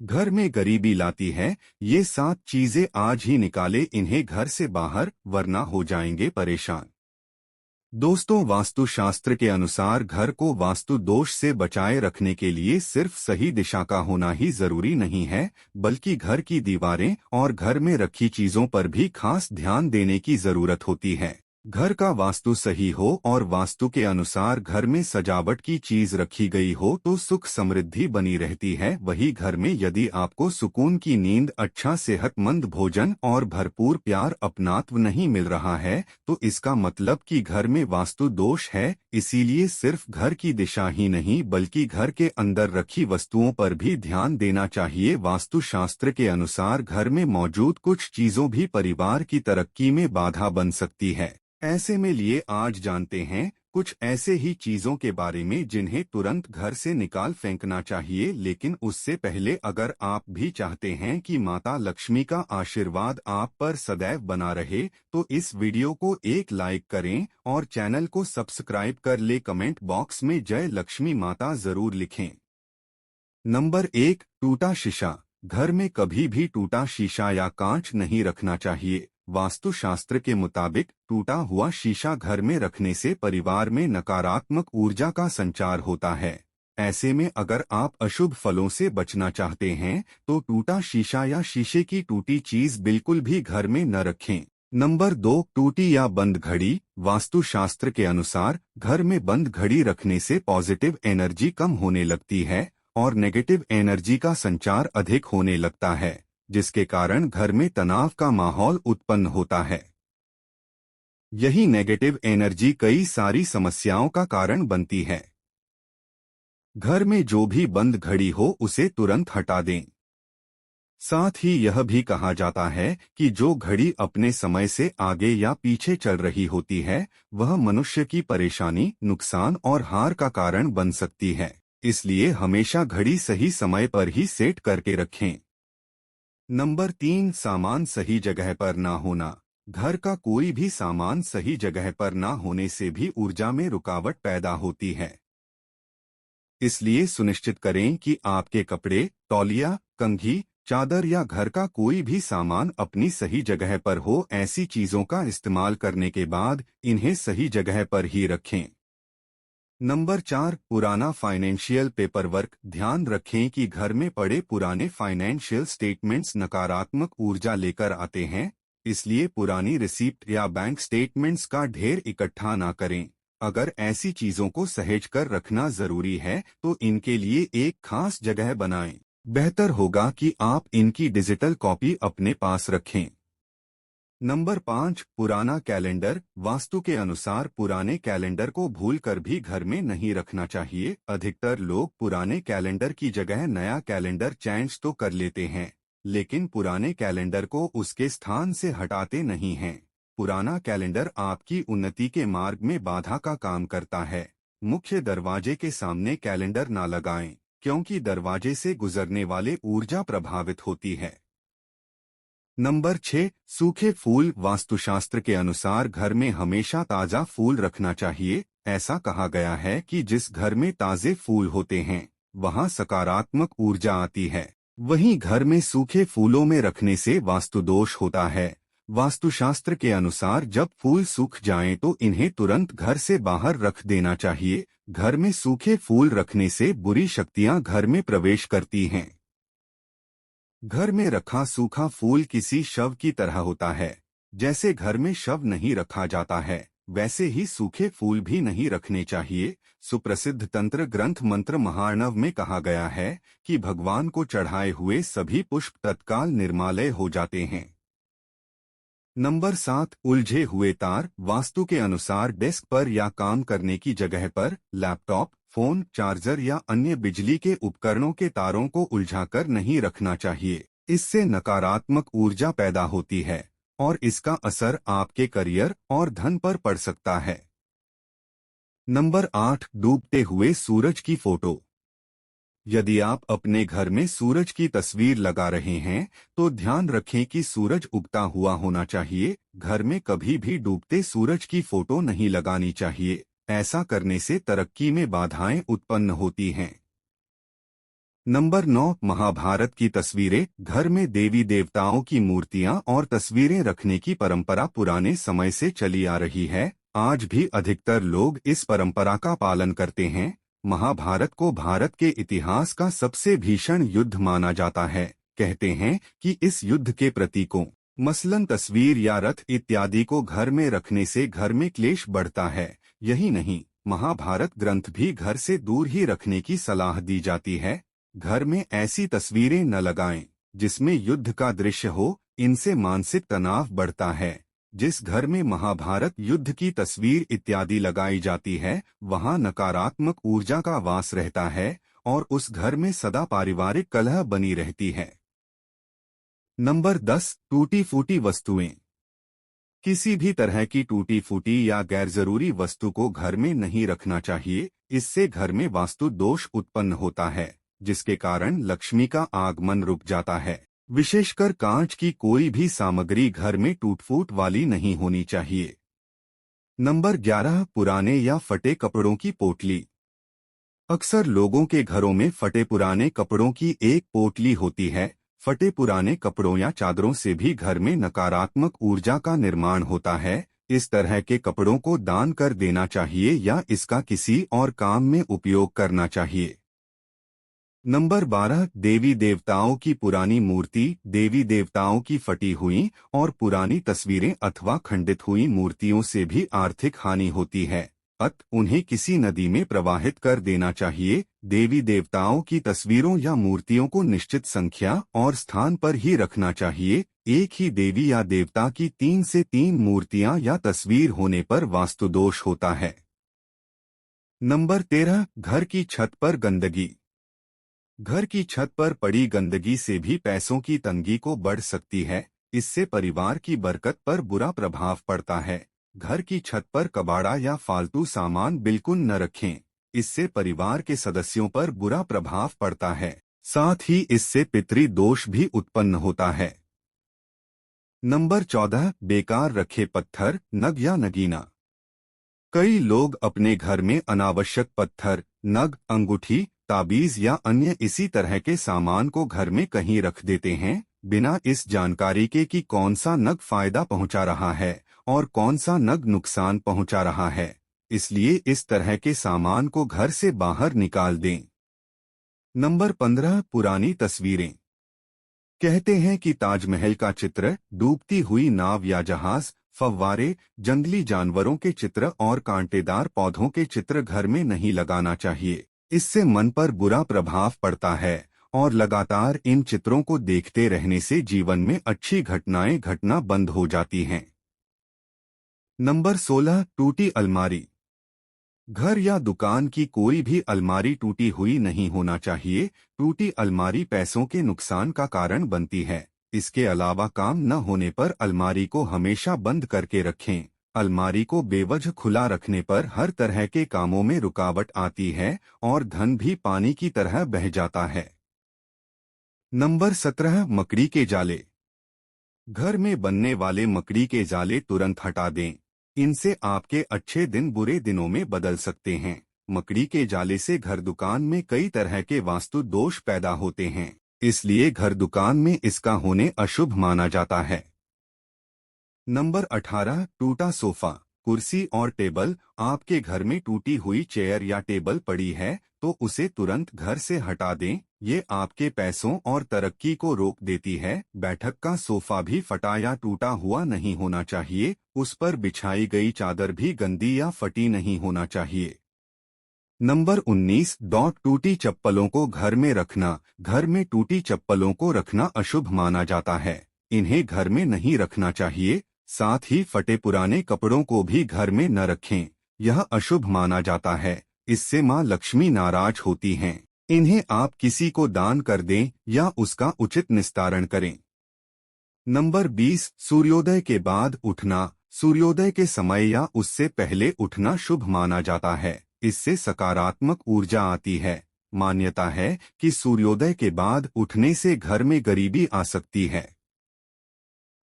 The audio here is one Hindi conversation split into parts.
घर में गरीबी लाती है। ये 7 चीजें आज ही निकाले इन्हें घर से बाहर, वरना हो जाएंगे परेशान। दोस्तों, वास्तुशास्त्र के अनुसार घर को वास्तु दोष से बचाए रखने के लिए सिर्फ सही दिशा का होना ही जरूरी नहीं है, बल्कि घर की दीवारें और घर में रखी चीजों पर भी खास ध्यान देने की जरूरत होती है। घर का वास्तु सही हो और वास्तु के अनुसार घर में सजावट की चीज रखी गई हो तो सुख समृद्धि बनी रहती है। वही घर में यदि आपको सुकून की नींद, अच्छा सेहतमंद भोजन और भरपूर प्यार अपनात्व नहीं मिल रहा है तो इसका मतलब कि घर में वास्तु दोष है। इसीलिए सिर्फ घर की दिशा ही नहीं बल्कि घर के अंदर रखी वस्तुओं पर भी ध्यान देना चाहिए। वास्तुशास्त्र के अनुसार घर में मौजूद कुछ चीजों भी परिवार की तरक्की में बाधा बन सकती है। ऐसे में लिए आज जानते हैं कुछ ऐसे ही चीजों के बारे में जिन्हें तुरंत घर से निकाल फेंकना चाहिए। लेकिन उससे पहले अगर आप भी चाहते हैं कि माता लक्ष्मी का आशीर्वाद आप पर सदैव बना रहे तो इस वीडियो को एक लाइक करें और चैनल को सब्सक्राइब कर ले। कमेंट बॉक्स में जय लक्ष्मी माता जरूर लिखें। नंबर 1, टूटा शीशा। घर में कभी भी टूटा शीशा या कांच नहीं रखना चाहिए। वास्तुशास्त्र के मुताबिक टूटा हुआ शीशा घर में रखने से परिवार में नकारात्मक ऊर्जा का संचार होता है। ऐसे में अगर आप अशुभ फलों से बचना चाहते हैं तो टूटा शीशा या शीशे की टूटी चीज बिल्कुल भी घर में न रखें। नंबर 2, टूटी या बंद घड़ी। वास्तुशास्त्र के अनुसार घर में बंद घड़ी रखने से पॉजिटिव एनर्जी कम होने लगती है और नेगेटिव एनर्जी का संचार अधिक होने लगता है, जिसके कारण घर में तनाव का माहौल उत्पन्न होता है। यही नेगेटिव एनर्जी कई सारी समस्याओं का कारण बनती है। घर में जो भी बंद घड़ी हो उसे तुरंत हटा दें। साथ ही यह भी कहा जाता है कि जो घड़ी अपने समय से आगे या पीछे चल रही होती है वह मनुष्य की परेशानी, नुकसान और हार का कारण बन सकती है। इसलिए हमेशा घड़ी सही समय पर ही सेट करके रखें। नंबर 3, सामान सही जगह पर ना होना। घर का कोई भी सामान सही जगह पर ना होने से भी ऊर्जा में रुकावट पैदा होती है। इसलिए सुनिश्चित करें कि आपके कपड़े, तौलिया, कंघी, चादर या घर का कोई भी सामान अपनी सही जगह पर हो। ऐसी चीजों का इस्तेमाल करने के बाद इन्हें सही जगह पर ही रखें। नंबर 4, पुराना फाइनेंशियल पेपरवर्क। ध्यान रखें कि घर में पड़े पुराने फाइनेंशियल स्टेटमेंट्स नकारात्मक ऊर्जा लेकर आते हैं। इसलिए पुरानी रिसीप्ट या बैंक स्टेटमेंट्स का ढेर इकट्ठा ना करें। अगर ऐसी चीजों को सहेज कर रखना जरूरी है तो इनके लिए एक खास जगह बनाएं। बेहतर होगा कि आप इनकी डिजिटल कॉपी अपने पास रखें। नंबर 5, पुराना कैलेंडर। वास्तु के अनुसार पुराने कैलेंडर को भूलकर भी घर में नहीं रखना चाहिए। अधिकतर लोग पुराने कैलेंडर की जगह नया कैलेंडर चेंज तो कर लेते हैं, लेकिन पुराने कैलेंडर को उसके स्थान से हटाते नहीं हैं। पुराना कैलेंडर आपकी उन्नति के मार्ग में बाधा का काम करता है। मुख्य दरवाजे के सामने कैलेंडर ना लगाएं, क्योंकि दरवाजे से गुजरने वाले ऊर्जा प्रभावित होती है। नंबर 6, सूखे फूल। वास्तुशास्त्र के अनुसार घर में हमेशा ताजा फूल रखना चाहिए। ऐसा कहा गया है कि जिस घर में ताजे फूल होते हैं वहां सकारात्मक ऊर्जा आती है। वहीं घर में सूखे फूलों में रखने से वास्तु दोष होता है। वास्तुशास्त्र के अनुसार जब फूल सूख जाएं तो इन्हें तुरंत घर से बाहर रख देना चाहिए। घर में सूखे फूल रखने से बुरी शक्तियां घर में प्रवेश करती हैं। घर में रखा सूखा फूल किसी शव की तरह होता है। जैसे घर में शव नहीं रखा जाता है वैसे ही सूखे फूल भी नहीं रखने चाहिए। सुप्रसिद्ध तंत्र ग्रंथ मंत्र महार्णव में कहा गया है कि भगवान को चढ़ाए हुए सभी पुष्प तत्काल निर्मालय हो जाते हैं। नंबर 7, उलझे हुए तार। वास्तु के अनुसार डेस्क पर या काम करने की जगह पर लैपटॉप, फोन, चार्जर या अन्य बिजली के उपकरणों के तारों को उलझाकर नहीं रखना चाहिए। इससे नकारात्मक ऊर्जा पैदा होती है और इसका असर आपके करियर और धन पर पड़ सकता है। नंबर 8, डूबते हुए सूरज की फोटो। यदि आप अपने घर में सूरज की तस्वीर लगा रहे हैं तो ध्यान रखें कि सूरज उगता हुआ होना चाहिए। घर में कभी भी डूबते सूरज की फोटो नहीं लगानी चाहिए। ऐसा करने से तरक्की में बाधाएं उत्पन्न होती हैं। नंबर 9, महाभारत की तस्वीरें। घर में देवी देवताओं की मूर्तियां और तस्वीरें रखने की परंपरा पुराने समय से चली आ रही है। आज भी अधिकतर लोग इस परंपरा का पालन करते हैं। महाभारत को भारत के इतिहास का सबसे भीषण युद्ध माना जाता है। कहते हैं कि इस युद्ध के प्रतीकों, मसलन तस्वीर या रथ इत्यादि को घर में रखने से घर में क्लेश बढ़ता है। यही नहीं, महाभारत ग्रंथ भी घर से दूर ही रखने की सलाह दी जाती है। घर में ऐसी तस्वीरें न लगाएं जिसमें युद्ध का दृश्य हो, इनसे मानसिक तनाव बढ़ता है। जिस घर में महाभारत युद्ध की तस्वीर इत्यादि लगाई जाती है, वहां नकारात्मक ऊर्जा का वास रहता है और उस घर में सदा पारिवारिक कलह बनी रहती है। नंबर 10, टूटी फूटी वस्तुएं। किसी भी तरह की टूटी फूटी या गैर जरूरी वस्तु को घर में नहीं रखना चाहिए। इससे घर में वास्तु दोष उत्पन्न होता है, जिसके कारण लक्ष्मी का आगमन रुक जाता है। विशेषकर कांच की कोई भी सामग्री घर में टूट-फूट वाली नहीं होनी चाहिए। नंबर 11, पुराने या फटे कपड़ों की पोटली। अक्सर लोगों के घरों में फटे पुराने कपड़ों की एक पोटली होती है। फटे पुराने कपड़ों या चादरों से भी घर में नकारात्मक ऊर्जा का निर्माण होता है। इस तरह के कपड़ों को दान कर देना चाहिए या इसका किसी और काम में उपयोग करना चाहिए। नंबर 12, देवी देवताओं की पुरानी मूर्ति। देवी देवताओं की फटी हुई और पुरानी तस्वीरें अथवा खंडित हुई मूर्तियों से भी आर्थिक हानि होती है। उन्हें किसी नदी में प्रवाहित कर देना चाहिए। देवी देवताओं की तस्वीरों या मूर्तियों को निश्चित संख्या और स्थान पर ही रखना चाहिए। एक ही देवी या देवता की 3 से 3 मूर्तियां या तस्वीर होने पर वास्तुदोष होता है। नंबर 13, घर की छत पर गंदगी। घर की छत पर पड़ी गंदगी से भी पैसों की तंगी को बढ़ सकती है। इससे परिवार की बरकत पर बुरा प्रभाव पड़ता है। घर की छत पर कबाड़ा या फालतू सामान बिल्कुल न रखें। इससे परिवार के सदस्यों पर बुरा प्रभाव पड़ता है। साथ ही इससे पितृ दोष भी उत्पन्न होता है। नंबर 14, बेकार रखे पत्थर, नग या नगीना। कई लोग अपने घर में अनावश्यक पत्थर, नग, अंगूठी, ताबीज या अन्य इसी तरह के सामान को घर में कहीं रख देते हैं, बिना इस जानकारी के कि कौन सा नग फायदा पहुंचा रहा है और कौन सा नग नुकसान पहुंचा रहा है। इसलिए इस तरह के सामान को घर से बाहर निकाल दें। नंबर 15, पुरानी तस्वीरें। कहते हैं कि ताजमहल का चित्र, डूबती हुई नाव या जहाज, फव्वारे, जंगली जानवरों के चित्र और कांटेदार पौधों के चित्र घर में नहीं लगाना चाहिए। इससे मन पर बुरा प्रभाव पड़ता है और लगातार इन चित्रों को देखते रहने से जीवन में अच्छी घटनाएं घटना बंद हो जाती हैं। नंबर 16, टूटी अलमारी। घर या दुकान की कोई भी अलमारी टूटी हुई नहीं होना चाहिए। टूटी अलमारी पैसों के नुकसान का कारण बनती है। इसके अलावा काम न होने पर अलमारी को हमेशा बंद करके रखें। अलमारी को बेवजह खुला रखने पर हर तरह के कामों में रुकावट आती है और धन भी पानी की तरह बह जाता है। नंबर 17, मकड़ी के जाले। घर में बनने वाले मकड़ी के जाले तुरंत हटा दें। इनसे आपके अच्छे दिन बुरे दिनों में बदल सकते हैं। मकड़ी के जाले से घर दुकान में कई तरह के वास्तु दोष पैदा होते हैं, इसलिए घर दुकान में इसका होने अशुभ माना जाता है। नंबर 18, टूटा सोफा, कुर्सी और टेबल। आपके घर में टूटी हुई चेयर या टेबल पड़ी है तो उसे तुरंत घर से हटा दें। ये आपके पैसों और तरक्की को रोक देती है। बैठक का सोफा भी फटा या टूटा हुआ नहीं होना चाहिए। उस पर बिछाई गई चादर भी गंदी या फटी नहीं होना चाहिए। नंबर 19, टूटी चप्पलों को घर में रखना। घर में टूटी चप्पलों को रखना अशुभ माना जाता है। इन्हें घर में नहीं रखना चाहिए। साथ ही फटे पुराने कपड़ों को भी घर में न रखें। यह अशुभ माना जाता है। इससे मां लक्ष्मी नाराज होती हैं। इन्हें आप किसी को दान कर दें या उसका उचित निस्तारण करें। नंबर 20, सूर्योदय के बाद उठना। सूर्योदय के समय या उससे पहले उठना शुभ माना जाता है। इससे सकारात्मक ऊर्जा आती है। मान्यता है कि सूर्योदय के बाद उठने से घर में गरीबी आ सकती है।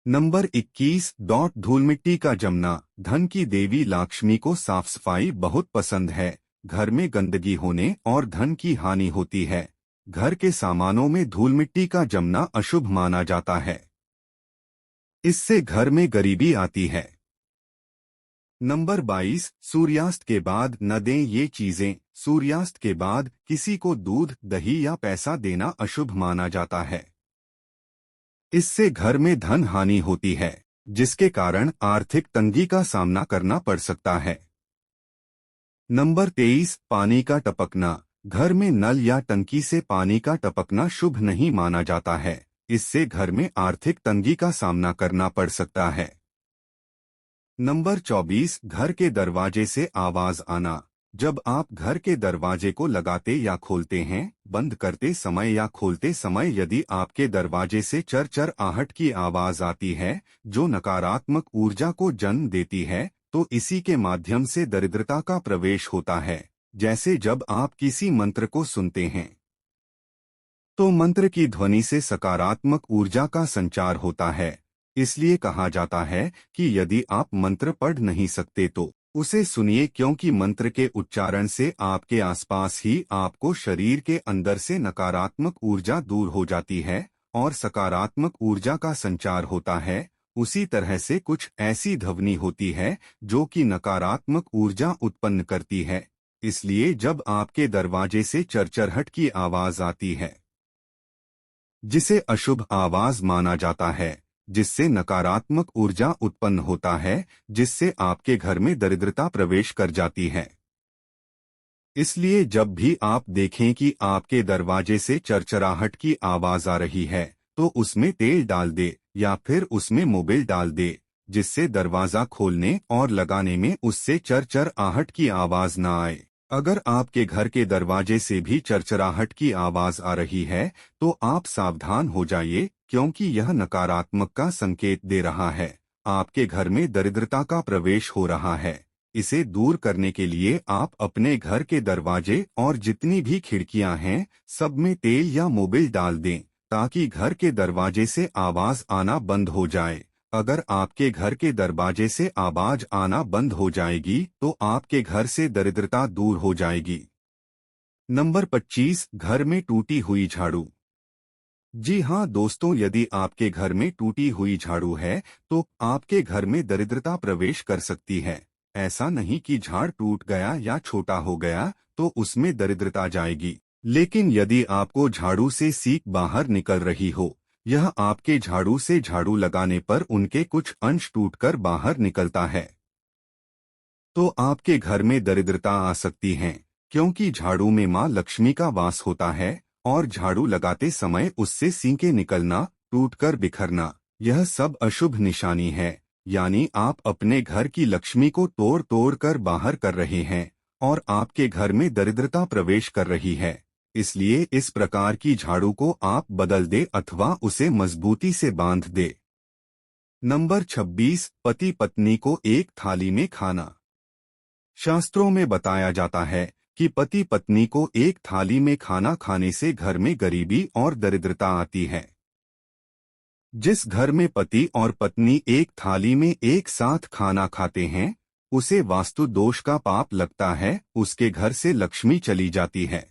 नंबर 21, धूल मिट्टी का जमना। धन की देवी लक्ष्मी को साफ सफाई बहुत पसंद है। घर में गंदगी होने और धन की हानि होती है। घर के सामानों में धूल मिट्टी का जमना अशुभ माना जाता है। इससे घर में गरीबी आती है। नंबर 22, सूर्यास्त के बाद न दें ये चीजें। सूर्यास्त के बाद किसी को दूध, दही या पैसा देना अशुभ माना जाता है। इससे घर में धन हानि होती है, जिसके कारण आर्थिक तंगी का सामना करना पड़ सकता है। नंबर 23, पानी का टपकना। घर में नल या टंकी से पानी का टपकना शुभ नहीं माना जाता है। इससे घर में आर्थिक तंगी का सामना करना पड़ सकता है। नंबर 24, घर के दरवाजे से आवाज आना। जब आप घर के दरवाजे को लगाते या खोलते हैं, बंद करते समय या खोलते समय यदि आपके दरवाजे से चर आहट की आवाज आती है, जो नकारात्मक ऊर्जा को जन्म देती है, तो इसी के माध्यम से दरिद्रता का प्रवेश होता है। जैसे जब आप किसी मंत्र को सुनते हैं, तो मंत्र की ध्वनि से सकारात्मक ऊर्जा का संचार होता है। इसलिए कहा जाता है कि यदि आप मंत्र पढ़ नहीं सकते तो उसे सुनिए, क्योंकि मंत्र के उच्चारण से आपके आसपास ही आपको शरीर के अंदर से नकारात्मक ऊर्जा दूर हो जाती है और सकारात्मक ऊर्जा का संचार होता है। उसी तरह से कुछ ऐसी ध्वनि होती है जो कि नकारात्मक ऊर्जा उत्पन्न करती है। इसलिए जब आपके दरवाजे से चरचरहट की आवाज आती है, जिसे अशुभ आवाज माना जाता है, जिससे नकारात्मक ऊर्जा उत्पन्न होता है, जिससे आपके घर में दरिद्रता प्रवेश कर जाती है। इसलिए जब भी आप देखें कि आपके दरवाजे से चरचराहट की आवाज आ रही है, तो उसमें तेल डाल दे या फिर उसमें मोबिल डाल दे, जिससे दरवाजा खोलने और लगाने में उससे चरचर आहट की आवाज ना आए। अगर आपके घर के दरवाजे से भी चरचराहट की आवाज आ रही है, तो आप सावधान हो जाइए, क्योंकि यह नकारात्मक का संकेत दे रहा है। आपके घर में दरिद्रता का प्रवेश हो रहा है। इसे दूर करने के लिए आप अपने घर के दरवाजे और जितनी भी खिड़कियां हैं, सब में तेल या मोबिल डाल दें, ताकि घर के दरवाजे से आवाज आना बंद हो जाए। अगर आपके घर के दरवाजे से आवाज आना बंद हो जाएगी, तो आपके घर से दरिद्रता दूर हो जाएगी। नंबर 25, घर में टूटी हुई झाड़ू। जी हाँ दोस्तों, यदि आपके घर में टूटी हुई झाड़ू है, तो आपके घर में दरिद्रता प्रवेश कर सकती है। ऐसा नहीं कि झाड़ टूट गया या छोटा हो गया तो उसमें दरिद्रता जाएगी, लेकिन यदि आपको झाड़ू से सीक बाहर निकल रही हो, यह आपके झाड़ू से झाड़ू लगाने पर उनके कुछ अंश टूटकर बाहर निकलता है, तो आपके घर में दरिद्रता आ सकती है, क्योंकि झाड़ू में मां लक्ष्मी का वास होता है और झाड़ू लगाते समय उससे सींकें निकलना, टूटकर बिखरना, यह सब अशुभ निशानी है। यानी आप अपने घर की लक्ष्मी को तोड़ तोड़ कर बाहर कर रहे हैं और आपके घर में दरिद्रता प्रवेश कर रही है। इसलिए इस प्रकार की झाड़ू को आप बदल दे अथवा उसे मजबूती से बांध दे। नंबर 26, पति पत्नी को एक थाली में खाना। शास्त्रों में बताया जाता है कि पति पत्नी को एक थाली में खाना खाने से घर में गरीबी और दरिद्रता आती है। जिस घर में पति और पत्नी एक थाली में एक साथ खाना खाते हैं, उसे वास्तु दोष का पाप लगता है, उसके घर से लक्ष्मी चली जाती है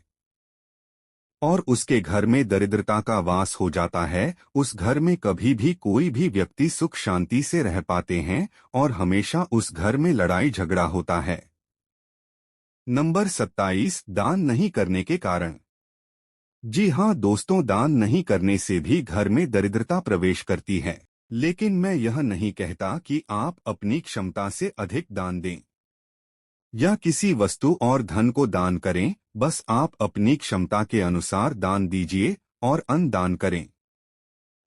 और उसके घर में दरिद्रता का वास हो जाता है। उस घर में कभी भी कोई भी व्यक्ति सुख शांति से रह पाते हैं और हमेशा उस घर में लड़ाई झगड़ा होता है। नंबर 27, दान नहीं करने के कारण। जी हाँ दोस्तों, दान नहीं करने से भी घर में दरिद्रता प्रवेश करती है, लेकिन मैं यह नहीं कहता कि आप अपनी क्षमता से अधिक दान दें या किसी वस्तु और धन को दान करें। बस आप अपनी क्षमता के अनुसार दान दीजिए और अन्न दान करें।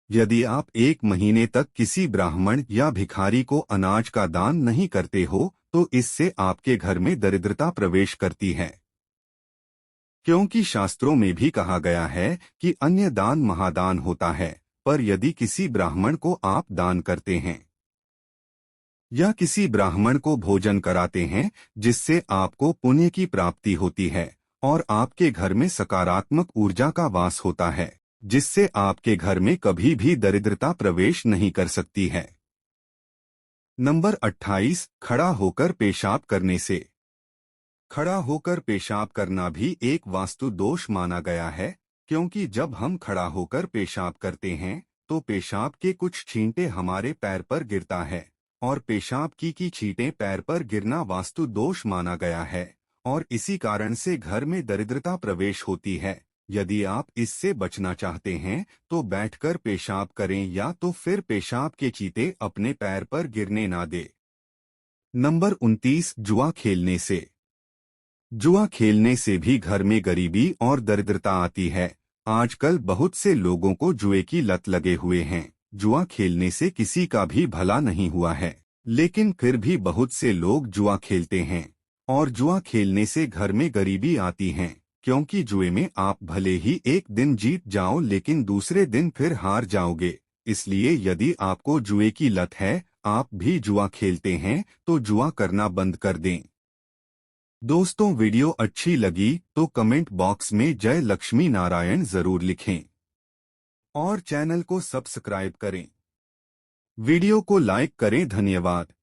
यदि आप एक महीने तक किसी ब्राह्मण या भिखारी को अनाज का दान नहीं करते हो, तो इससे आपके घर में दरिद्रता प्रवेश करती है, क्योंकि शास्त्रों में भी कहा गया है कि अन्य दान महादान होता है। पर यदि किसी ब्राह्मण को आप दान करते हैं या किसी ब्राह्मण को भोजन कराते हैं, जिससे आपको पुण्य की प्राप्ति होती है और आपके घर में सकारात्मक ऊर्जा का वास होता है, जिससे आपके घर में कभी भी दरिद्रता प्रवेश नहीं कर सकती है। नंबर 28, खड़ा होकर पेशाब करने से। खड़ा होकर पेशाब करना भी एक वास्तु दोष माना गया है, क्योंकि जब हम खड़ा होकर पेशाब करते हैं तो पेशाब के कुछ छींटे हमारे पैर पर गिरता है, और पेशाब की छींटें पैर पर गिरना वास्तु दोष माना गया है, और इसी कारण से घर में दरिद्रता प्रवेश होती है। यदि आप इससे बचना चाहते हैं तो बैठकर पेशाब करें या तो फिर पेशाब के छींटे अपने पैर पर गिरने ना दे। नंबर 29, जुआ खेलने से। जुआ खेलने से भी घर में गरीबी और दरिद्रता आती है। आजकल बहुत से लोगों को जुए की लत लगे हुए हैं। जुआ खेलने से किसी का भी भला नहीं हुआ है, लेकिन फिर भी बहुत से लोग जुआ खेलते हैं, और जुआ खेलने से घर में गरीबी आती है, क्योंकि जुए में आप भले ही एक दिन जीत जाओ लेकिन दूसरे दिन फिर हार जाओगे। इसलिए यदि आपको जुए की लत है, आप भी जुआ खेलते हैं, तो जुआ करना बंद कर दें। दोस्तों, वीडियो अच्छी लगी तो कमेंट बॉक्स में जय लक्ष्मी नारायण जरूर लिखें और चैनल को सब्सक्राइब करें। वीडियो को लाइक करें। धन्यवाद।